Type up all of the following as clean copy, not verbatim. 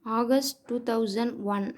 August 2001.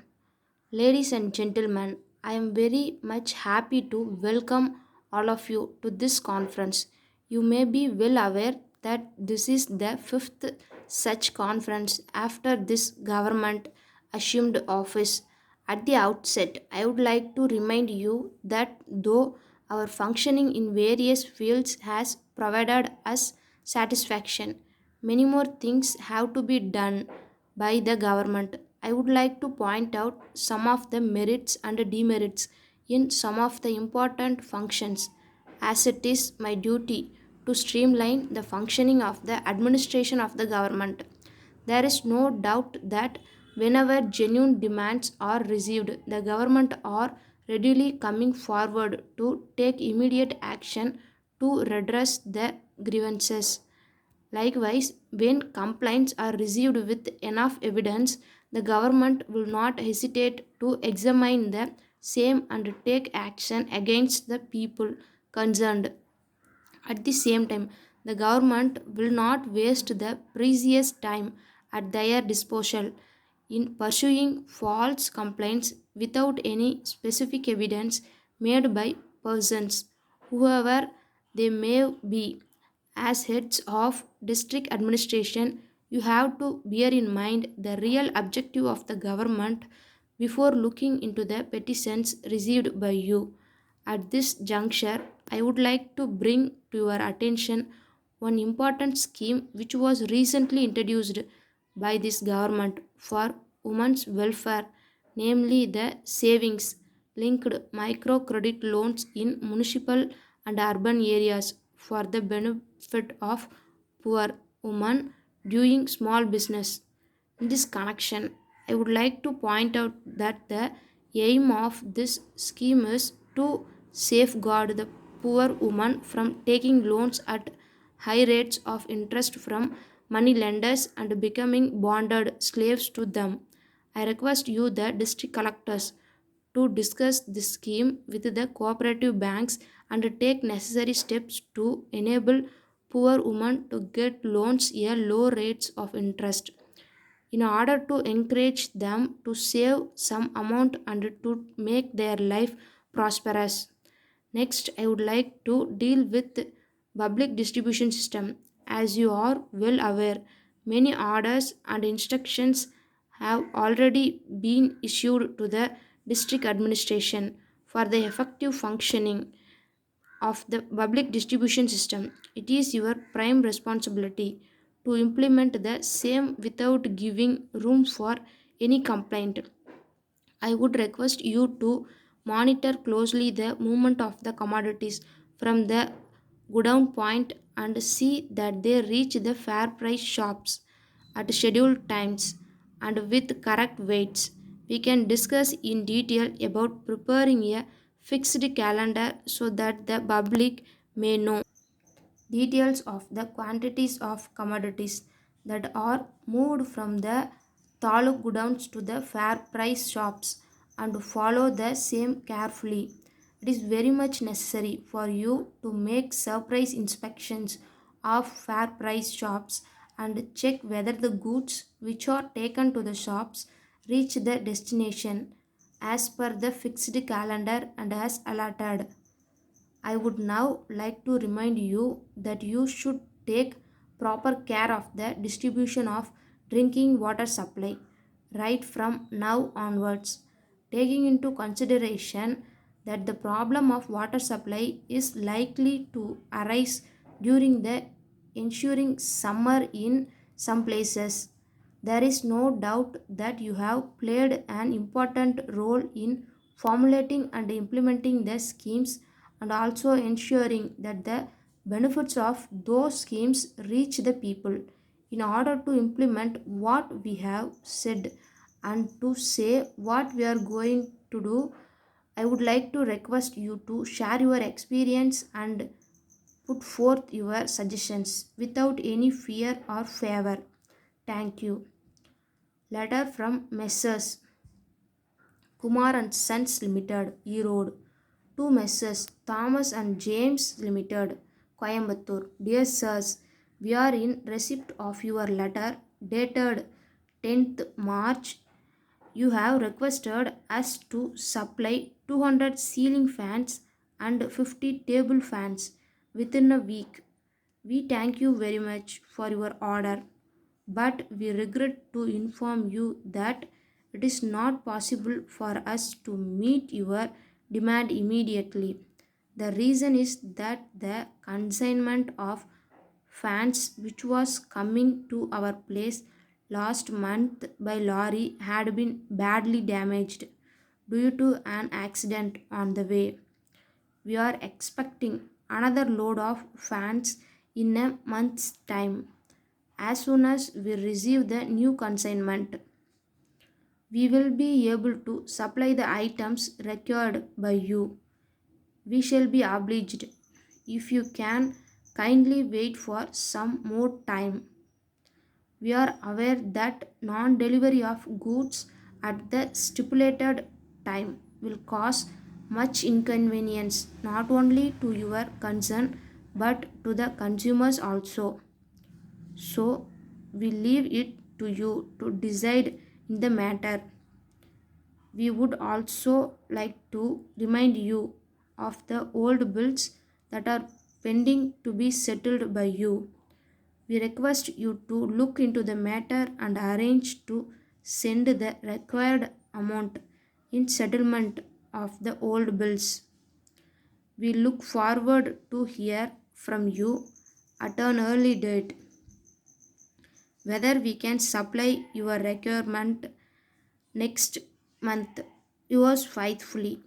Ladies and gentlemen, I am very much happy to welcome all of you to this conference. You may be well aware that this is the fifth such conference after this government assumed office. At the outset, I would like to remind you that though our functioning in various fields has provided us satisfaction, many more things have to be done by the government. I would like to point out some of the merits and demerits in some of the important functions, as it is my duty to streamline the functioning of the administration of the government. There is no doubt that whenever genuine demands are received, the government are readily coming forward to take immediate action to redress the grievances. Likewise, when complaints are received with enough evidence, the government will not hesitate to examine the same and take action against the people concerned. At the same time, the government will not waste the precious time at their disposal in pursuing false complaints without any specific evidence made by persons, whoever they may be. As heads of district administration, you have to bear in mind the real objective of the government before looking into the petitions received by you. At this juncture, I would like to bring to your attention one important scheme which was recently introduced by this government for women's welfare, namely the savings linked microcredit loans in municipal and urban areas for the benefit of poor women doing small business. In this connection, I would like to point out that the aim of this scheme is to safeguard the poor woman from taking loans at high rates of interest from money lenders and becoming bonded slaves to them. I request you, the district collectors, to discuss this scheme with the cooperative banks and take necessary steps to enable poor women to get loans at low rates of interest in order to encourage them to save some amount and to make their life prosperous. Next, I would like to deal with public distribution system. As you are well aware, many orders and instructions have already been issued to the district administration for the effective functioning of the public distribution system. It is your prime responsibility to implement the same without giving room for any complaint. I would request you to monitor closely the movement of the commodities from the godown point and see that they reach the fair price shops at scheduled times and with correct weights. We can discuss in detail about preparing a fixed calendar so that the public may know details of the quantities of commodities that are moved from the taluk godowns to the fair price shops and follow the same carefully. It is very much necessary for you to make surprise inspections of fair price shops and check whether the goods which are taken to the shops reach the destination as per the fixed calendar and as allotted. I would now like to remind you that you should take proper care of the distribution of drinking water supply right from now onwards, taking into consideration that the problem of water supply is likely to arise during the ensuing summer in some places. There is no doubt that you have played an important role in formulating and implementing the schemes and also ensuring that the benefits of those schemes reach the people. In order to implement what we have said and to say what we are going to do, I would like to request you to share your experience and put forth your suggestions without any fear or favor. Thank you. Letter from Messrs. Kumar and Sons Limited, Erode, to Messrs. Thomas and James Limited, Coimbatore. Dear Sirs, we are in receipt of your letter dated 10th March, you have requested us to supply 200 ceiling fans and 50 table fans within a week. We thank you very much for your order, but we regret to inform you that it is not possible for us to meet your demand immediately. The reason is that the consignment of fans which was coming to our place last month by lorry had been badly damaged due to an accident on the way. We are expecting another load of fans in a month's time. As soon as we receive the new consignment, we will be able to supply the items required by you. We shall be obliged if you can kindly wait for some more time. We are aware that non delivery of goods at the stipulated time will cause much inconvenience not only to your concern but to the consumers also. So, we leave it to you to decide in the matter. We would also like to remind you of the old bills that are pending to be settled by you. We request you to look into the matter and arrange to send the required amount in settlement of the old bills. We look forward to hear from you at an early date whether we can supply your requirement next month. Yours faithfully.